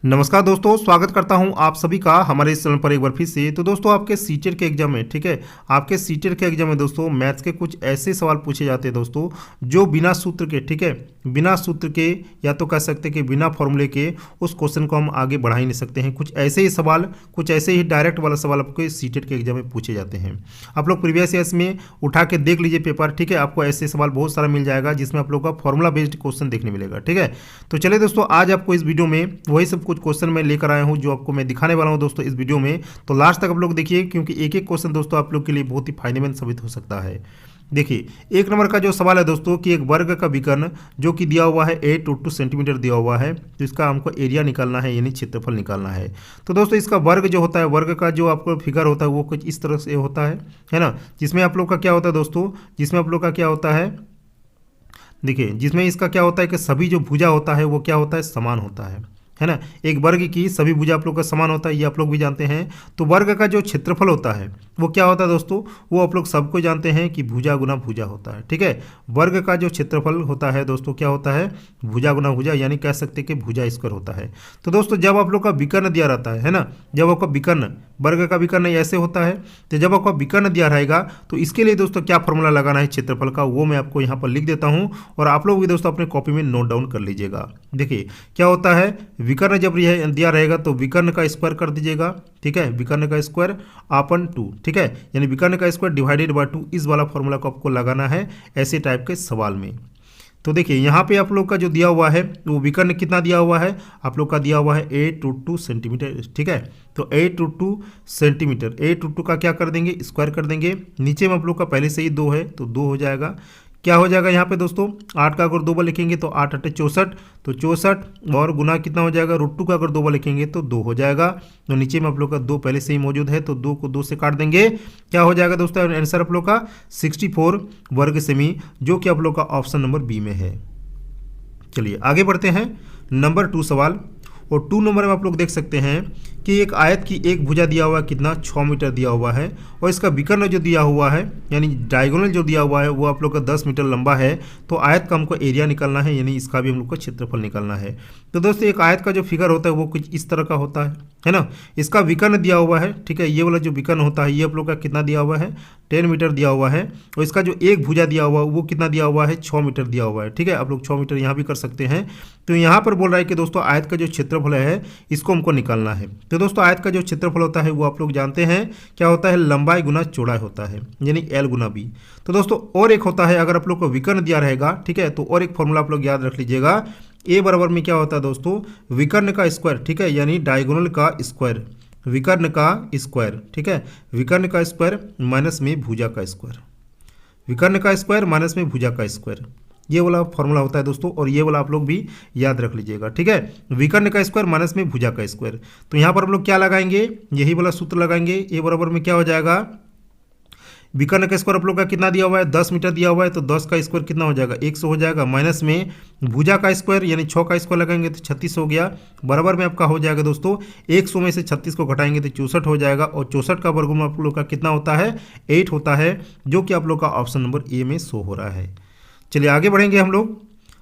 नमस्कार दोस्तों, स्वागत करता हूं आप सभी का हमारे इस चैनल पर एक बार फिर से। तो दोस्तों आपके सीटेट के एग्जाम में, ठीक है, आपके सीटेट के एग्जाम में दोस्तों मैथ्स के कुछ ऐसे सवाल पूछे जाते हैं दोस्तों जो बिना सूत्र के, ठीक है, बिना सूत्र के या तो कह सकते हैं कि बिना फॉर्मूले के उस क्वेश्चन को हम आगे बढ़ा ही नहीं सकते हैं। कुछ ऐसे ही सवाल, कुछ ऐसे ही डायरेक्ट वाला सवाल आपको सीटेट के एग्जाम में पूछे जाते हैं। आप लोग प्रीवियस ईयर्स में उठा के देख लीजिए पेपर, ठीक है, आपको ऐसे सवाल बहुत सारा मिल जाएगा जिसमें आप लोग का फॉर्मूला बेस्ड क्वेश्चन देखने मिलेगा। ठीक है, तो चलिए दोस्तों आज आपको इस वीडियो में वही सब कुछ क्वेश्चन मैं लेकर आया हूं जो आपको मैं दिखाने वाला हूं दोस्तों इस वीडियो में। तो लास्ट तक आप लोग देखिए क्योंकि एक एक क्वेश्चन दोस्तों आप लोग के लिए बहुत ही फायदेमंद साबित हो सकता है। देखिए एक नंबर का जो सवाल है दोस्तों कि एक वर्ग का विकर्ण जो कि दिया हुआ है 8 सेंटीमीटर दिया हुआ है, तो इसका हमको एरिया निकालना है यानी क्षेत्रफल निकालना है। तो दोस्तों इसका वर्ग जो होता है, वर्ग का जो आपको फिगर होता है वो कुछ इस तरह से होता है ना, जिसमें आप लोग का क्या होता है दोस्तों, जिसमें आप लोग का क्या होता है, देखिए जिसमें इसका क्या होता है कि सभी जो भुजा होता है वो क्या होता है, समान होता है ना। एक वर्ग की सभी भुजा आप लोग का समान होता है, ये आप लोग भी जानते हैं। तो वर्ग का जो क्षेत्रफल होता है वो क्या होता है दोस्तों, वो आप लोग सबको जानते हैं कि भुजा गुना भुजा होता है। ठीक है, वर्ग का जो क्षेत्रफल होता है दोस्तों क्या होता है, भुजा गुना भुजा, यानी कह सकते हैं कि भुजा स्क्वायर होता है। तो दोस्तों जब आप लोग का विकर्ण दिया रहता है ना, जब आपका विकर्ण, वर्ग का विकर्ण ऐसे होता है, तो जब आपका विकर्ण दिया रहेगा तो इसके लिए दोस्तों क्या फॉर्मूला लगाना है क्षेत्रफल का, वो मैं आपको यहाँ पर लिख देता हूँ और आप लोग भी दोस्तों अपने कॉपी में नोट डाउन कर लीजिएगा। देखिए क्या होता है, विकर्ण जब दिया रहेगा तो विकर्ण का स्क्वायर कर दीजिएगा। ठीक है, विकर्ण का स्क्वायर अपन 2, ठीक है, यानी विकर्ण का स्क्वायर डिवाइडेड बाय 2, इस वाला फॉर्मूला को आपको लगाना है ऐसे टाइप के सवाल में। तो देखिए यहाँ पे आप लोग का जो दिया हुआ है वो विकर्ण कितना दिया हुआ है, आप लोग का दिया हुआ है 8√2 सेंटीमीटर। ठीक है, तो 8√2 सेंटीमीटर, 8√2 का क्या कर देंगे, स्क्वायर कर देंगे। नीचे में आप लोग का पहले से ही 2 है तो 2 हो जाएगा। क्या हो जाएगा यहाँ पे दोस्तों, 8 का अगर 2 बार लिखेंगे तो 8 8 64, तो 64 और गुना कितना हो जाएगा, √2 का अगर 2 बार लिखेंगे तो 2 हो जाएगा। तो नीचे में आप लोग का 2 पहले से ही मौजूद है तो 2 को 2 से काट देंगे। क्या हो जाएगा दोस्तों, आंसर आप लोग का 64 वर्ग सेमी, जो कि आप लोग का ऑप्शन नंबर बी में है। चलिए आगे बढ़ते हैं, नंबर 2 सवाल। और 2 नंबर में आप लोग देख सकते हैं कि एक आयत की एक भुजा दिया हुआ है कितना, 6 मीटर दिया हुआ है, और इसका विकर्ण जो दिया हुआ है यानी डायगोनल जो दिया हुआ है वो आप लोग का 10 मीटर लंबा है। तो आयत का हमको एरिया निकालना है, यानी इसका भी हम लोग को क्षेत्रफल निकालना है। तो दोस्तों एक आयत का जो फिगर होता है वो कुछ इस तरह का होता है ना। इसका विकर्ण दिया हुआ है, ठीक है, ये वाला जो विकर्ण होता है ये आप लोग का कितना दिया हुआ है, 10 मीटर दिया हुआ है, और इसका जो एक भुजा दिया हुआ है वो कितना दिया हुआ है, 6 मीटर दिया हुआ है। ठीक है, आप लोग 6 मीटर यहाँ भी कर सकते हैं। तो यहाँ पर बोल रहा है कि दोस्तों आयत का जो क्षेत्रफल है इसको हमको निकालना है। तो दोस्तों आयत का जो क्षेत्रफल होता है वो आप लोग जानते हैं क्या होता है, लंबाई गुना चौड़ाई होता है, यानी L गुना B। तो दोस्तों और एक होता है, अगर आप लोग को विकर्ण दिया रहेगा, ठीक है, तो और एक फॉर्मूला आप लोग याद रख लीजिएगा, A बराबर में क्या होता है दोस्तों, विकर्ण का स्क्वायर, ठीक है, यानी डायगोनल का स्क्वायर, विकर्ण का स्क्वायर, ठीक है, विकर्ण का स्क्वायर माइनस में भुजा का स्क्वायर, विकर्ण का स्क्वायर माइनस में भुजा का स्क्वायर, ये वाला फॉर्मूला होता है दोस्तों, और ये वाला आप लोग भी याद रख लीजिएगा। ठीक है, विकर्ण का स्क्वायर माइनस में भुजा का स्क्वायर। तो यहाँ पर हम लोग क्या लगाएंगे, यही वाला सूत्र लगाएंगे। ए बराबर में क्या हो जाएगा, विकर्ण का स्क्वायर आप लोग का कितना दिया हुआ है, 10 मीटर दिया हुआ है, तो 10 का स्क्वायर कितना हो जाएगा, 100 हो जाएगा, माइनस में भुजा का स्क्वायर यानी 6 का स्क्वायर लगाएंगे तो 36 हो गया, बराबर में आपका हो जाएगा दोस्तों 100 में से 36 को घटाएंगे तो 64 हो जाएगा, और 64 का वर्गमूल आप लोग का कितना होता है, 8 होता है, जो कि आप लोग का ऑप्शन नंबर ए में शो हो रहा है। चलिए आगे बढ़ेंगे हम लोग,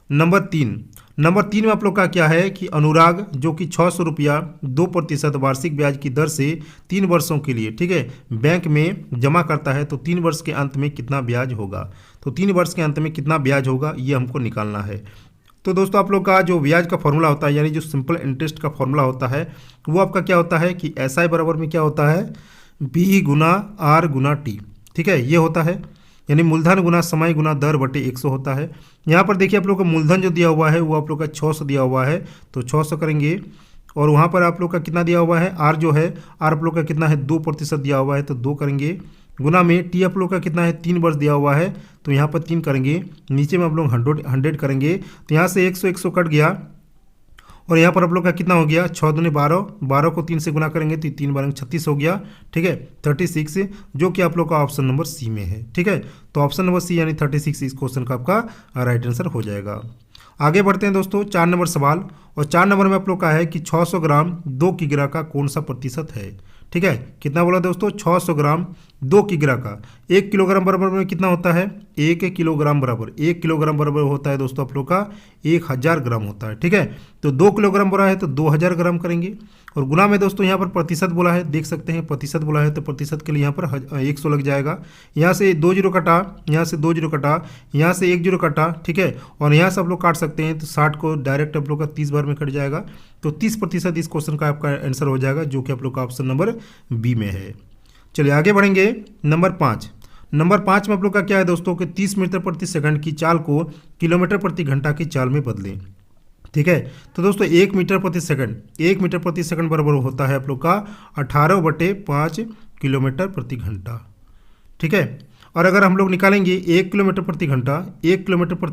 नंबर 3। नंबर 3 में आप लोग का क्या है कि अनुराग जो कि 600 रुपया 2% वार्षिक ब्याज की दर से 3 वर्षों के लिए, ठीक है, बैंक में जमा करता है, तो 3 वर्ष के अंत में कितना ब्याज होगा। तो 3 वर्ष के अंत में कितना ब्याज होगा ये हमको निकालना है। तो दोस्तों आप लोग का जो ब्याज का फॉर्मूला होता है यानी जो सिंपल इंटरेस्ट का फॉर्मूला होता है वो आपका क्या होता है कि SI बराबर में क्या होता है, B गुना R गुना T। ठीक है, ये होता है, यानी मूलधन गुना समय गुना दर बटे 100 होता है। यहाँ पर देखिए आप लोग का मूलधन जो दिया हुआ है वो आप लोग का 600 दिया हुआ है, तो 600 करेंगे, और वहाँ पर आप लोग का कितना दिया हुआ है, आर जो है, आर आप लोग का कितना है, 2% दिया हुआ है, तो 2 करेंगे, गुना में टी आप लोग का कितना है, 3 वर्ष दिया हुआ है, तो यहाँ पर 3 करेंगे, नीचे में आप लोग 100 करेंगे, तो यहाँ से 100 कट गया, और यहाँ पर आप लोग का कितना हो गया, 6 दूनी 12, 12 को 3 से गुना करेंगे तो 3 बार 36 हो गया। ठीक है, 36, जो कि आप लोग का ऑप्शन नंबर सी में है। ठीक है, तो ऑप्शन नंबर सी यानी 36 इस क्वेश्चन का आपका राइट आंसर हो जाएगा। आगे बढ़ते हैं दोस्तों, 4 नंबर सवाल। और 4 नंबर में आप लोग का है कि 600 ग्राम 2 किग्रा का कौन सा प्रतिशत है। ठीक है, कितना बोला दोस्तों, 600 ग्राम 2 किग्रा का 1 किलोग्राम बराबर में कितना होता है, 1 किलोग्राम बराबर 1 किलोग्राम बराबर होता है दोस्तों आप लोग का 1000 ग्राम होता है। ठीक है, तो 2 किलोग्राम बोला है तो 2000 ग्राम करेंगे, और गुना में दोस्तों यहाँ पर प्रतिशत बोला है, देख सकते हैं प्रतिशत बोला है तो प्रतिशत के लिए यहाँ पर 100 लग जाएगा। यहाँ से 2 जीरो कटा, यहाँ से 2 जीरो कटा, यहाँ से 1 जीरो कटा। ठीक है, और यहाँ से आप लोग काट सकते हैं तो 60 को डायरेक्ट आप लोग का 30 बार में कट जाएगा, तो 30% इस क्वेश्चन का आपका आंसर हो जाएगा, जो कि आप लोग का ऑप्शन नंबर बी में है। चलिए आगे बढ़ेंगे। नंबर 5 में आप लोग का क्या है दोस्तों कि 30 मीटर प्रति सेकंड की चाल को किलोमीटर प्रति घंटा की चाल में बदलें। ठीक है, तो दोस्तों 1 मीटर प्रति सेकंड बराबर होता है आप लोग का 18/5 किलोमीटर प्रति घंटा। ठीक है, और अगर हम लोग निकालेंगे 1 किलोमीटर प्रति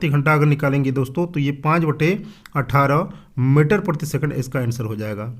घंटा अगर निकालेंगे दोस्तों, तो ये 5/18 मीटर प्रति सेकंड इसका आंसर हो जाएगा।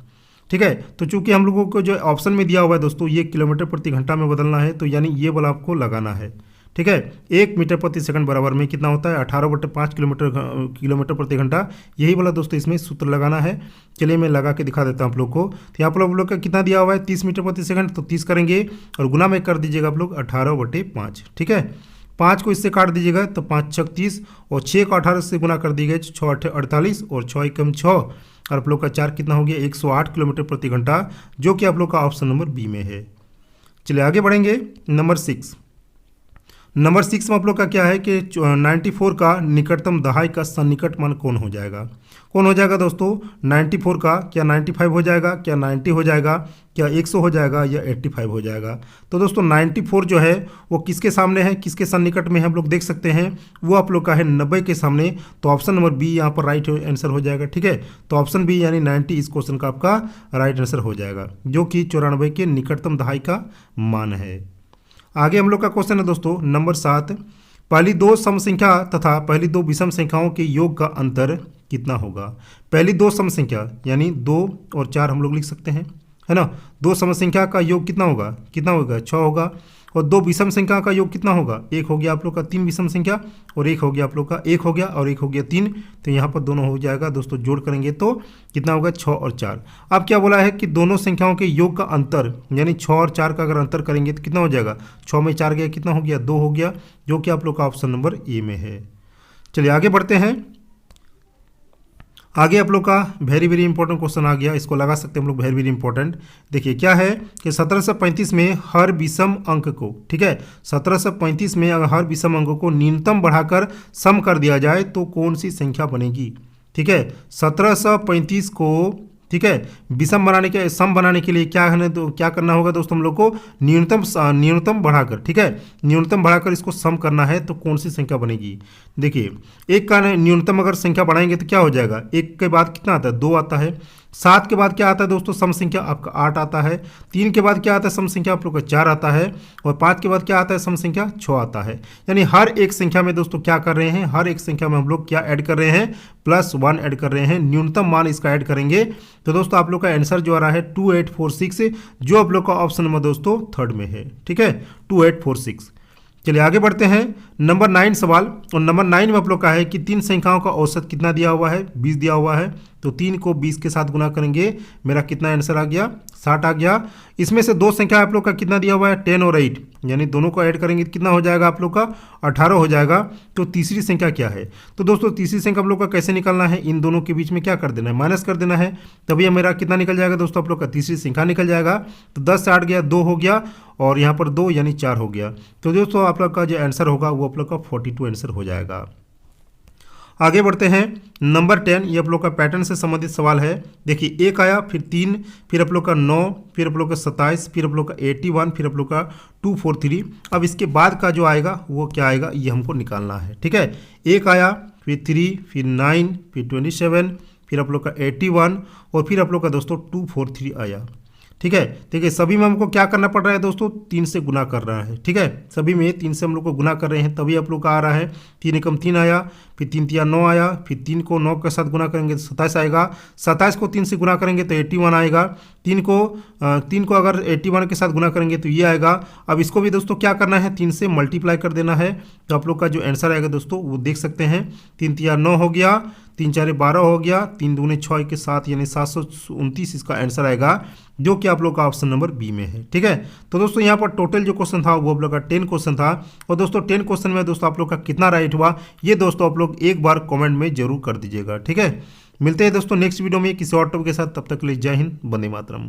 ठीक है, तो चूंकि हम लोगों को जो ऑप्शन में दिया हुआ है दोस्तों ये किलोमीटर प्रति घंटा में बदलना है, तो यानी ये वाला आपको लगाना है। ठीक है, 1 मीटर प्रति सेकंड बराबर में कितना होता है 18/5 किलोमीटर प्रति घंटा, यही वाला दोस्तों इसमें सूत्र लगाना है। चलिए मैं लगा के दिखा देता हूँ आप लोग को। तो यहाँ पर आप लोग का कितना दिया हुआ है 30 मीटर प्रति सेकंड, तो 30 करेंगे और गुना में कर दीजिएगा आप लोग 18/5। ठीक है, 5 को इससे काट दीजिएगा तो 5 छक 30, और 6 को 18 से गुना कर दीजिएगा 6 8 48, और 6 एकम 6, और आप लोग का 4 कितना हो गया 108 किलोमीटर प्रति घंटा, जो कि आप लोग का ऑप्शन नंबर बी में है। चलिए आगे बढ़ेंगे। नंबर 6 में आप लोग का क्या है कि 94 का निकटतम दहाई का सन्निकट मान कौन हो जाएगा दोस्तों। 94 का क्या 95 हो जाएगा, क्या 90 हो जाएगा, क्या 100 हो जाएगा, या 85 हो जाएगा। तो दोस्तों 94 जो है वो किसके सामने है, किसके सन्निकट में हम लोग देख सकते हैं, वो आप लोग का है 90 के सामने। तो ऑप्शन नंबर बी यहाँ पर राइट आंसर हो जाएगा। ठीक है, तो ऑप्शन बी यानी 90 इस क्वेश्चन का आपका राइट आंसर हो जाएगा, जो कि 94 के निकटतम दहाई का मान है। आगे हम लोग का क्वेश्चन है दोस्तों नंबर 7, पहली 2 सम संख्या तथा पहली 2 विषम संख्याओं के योग का अंतर कितना होगा। पहली 2 सम संख्या यानी 2 और 4 हम लोग लिख सकते हैं, है ना। 2 सम संख्या का योग कितना होगा 6 होगा, और 2 विषम संख्या का योग कितना होगा 1 हो गया आप लोग का 3 विषम संख्या, और 1 हो गया आप लोग का 1 हो गया और 1 हो गया 3, तो यहाँ पर दोनों हो जाएगा दोस्तों, जोड़ करेंगे तो कितना होगा 6 और 4। अब क्या बोला है कि दोनों संख्याओं के योग का अंतर यानी 6 और 4 का अगर अंतर करेंगे तो कितना हो जाएगा, 6 में 4 गया कितना हो गया 2 हो गया, जो कि आप लोग का ऑप्शन नंबर ए में है। चलिए आगे बढ़ते हैं। आगे आप लोग का वेरी वेरी इंपॉर्टेंट क्वेश्चन आ गया, इसको लगा सकते हैं हम लोग, वेरी वेरी इंपॉर्टेंट। देखिए क्या है कि 1735 में हर विषम अंक को, ठीक है, 1735 में अगर हर विषम अंक को न्यूनतम बढ़ाकर सम कर दिया जाए तो कौन सी संख्या बनेगी। ठीक है, 1735 को, ठीक है, विषम बनाने के सम बनाने के लिए क्या है तो क्या करना होगा दोस्तों, हम लोग को न्यूनतम बढ़ाकर, ठीक है, न्यूनतम बढ़ाकर इसको सम करना है, तो कौन सी संख्या बनेगी। देखिए 1 का न्यूनतम अगर संख्या बढ़ाएंगे तो क्या हो जाएगा, 1 के बाद कितना आता है 2 आता है, 7 के बाद क्या आता है दोस्तों सम संख्या आपका 8 आता है, 3 के बाद क्या आता है सम संख्या आप लोग का 4 आता है, और 5 के बाद क्या आता है सम संख्या 6 आता है। यानी हर एक संख्या में दोस्तों क्या कर रहे हैं, हर एक संख्या में हम लोग क्या ऐड कर रहे हैं, +1 ऐड कर रहे हैं, न्यूनतम मान इसका ऐड करेंगे। तो दोस्तों आप लोग का आंसर जो आ रहा है 2846, जो आप लोग का ऑप्शन नंबर दोस्तों 3rd में है। ठीक है, 2846। चलिए आगे बढ़ते हैं। नंबर 9 सवाल, और नंबर 9 में आप लोग का है कि 3 संख्याओं का औसत कितना दिया हुआ है, 20 दिया हुआ है, तो 3 को 20 के साथ गुना करेंगे, मेरा कितना आंसर आ गया 60 आ गया। इसमें से 2 संख्या आप लोग का कितना दिया हुआ है 10 और 8, यानी दोनों को ऐड करेंगे कितना हो जाएगा आप लोग का 18 हो जाएगा। तो तीसरी संख्या क्या है, तो दोस्तों तीसरी संख्या आप लोग का कैसे निकालना है, इन दोनों के बीच में क्या कर देना है, माइनस कर देना है, तभी मेरा कितना निकल जाएगा दोस्तों आप लोग का तीसरी संख्या निकल जाएगा। तो 10 से 8 गया 2 हो गया, और यहाँ पर 2 यानी 4 हो गया। तो दोस्तों आप लोग का जो आंसर होगा वो आप लोग का 42 आंसर हो जाएगा। आगे बढ़ते हैं। नंबर 10, ये आप लोग का पैटर्न से संबंधित सवाल है। देखिए 1 आया, फिर 3, फिर आप लोग का 9, फिर आप लोग का 27, फिर आप लोग का 81, फिर आप लोग का 243। अब इसके बाद का जो आएगा वो क्या आएगा, ये हमको निकालना है। ठीक है, 1 आया, फिर 3, फिर 9, फिर 27, फिर आप लोग का 81, और फिर आप लोग का दोस्तों 243 आया। ठीक है, देखिए सभी में हमको क्या करना पड़ रहा है दोस्तों, 3 से गुना कर रहा है। ठीक है, सभी में 3 से हम लोग को गुना कर रहे हैं, तभी आप लोग का आ रहा है 3 एकम 3 आया, फिर 3 तिया 9 आया, फिर 3 को 9 के साथ गुना करेंगे तो 27 आएगा, 27 को 3 से गुना करेंगे तो 81 आएगा, तीन को अगर 81 के साथ गुना करेंगे तो ये आएगा। अब इसको भी दोस्तों क्या करना है, 3 से मल्टीप्लाई कर देना है, तो आप लोग का जो आंसर आएगा दोस्तों वो देख सकते हैं। 3 तिया 9 हो गया, 3 4 12 हो गया, 3 दूने 6 के 7 यानी 729 इसका आंसर आएगा, जो कि आप लोग का ऑप्शन नंबर बी में है। ठीक है, तो दोस्तों यहाँ पर टोटल जो क्वेश्चन था वो आप लोग का 10 क्वेश्चन था। और दोस्तों 10 क्वेश्चन में दोस्तों आप लोग का कितना राइट हुआ ये दोस्तों आप लोग एक बार कमेंट में जरूर कर दीजिएगा। ठीक है, मिलते हैं दोस्तों नेक्स्ट वीडियो में किसी और टॉपिक के साथ, तब तक के लिए जय हिंद, वंदे मातरम।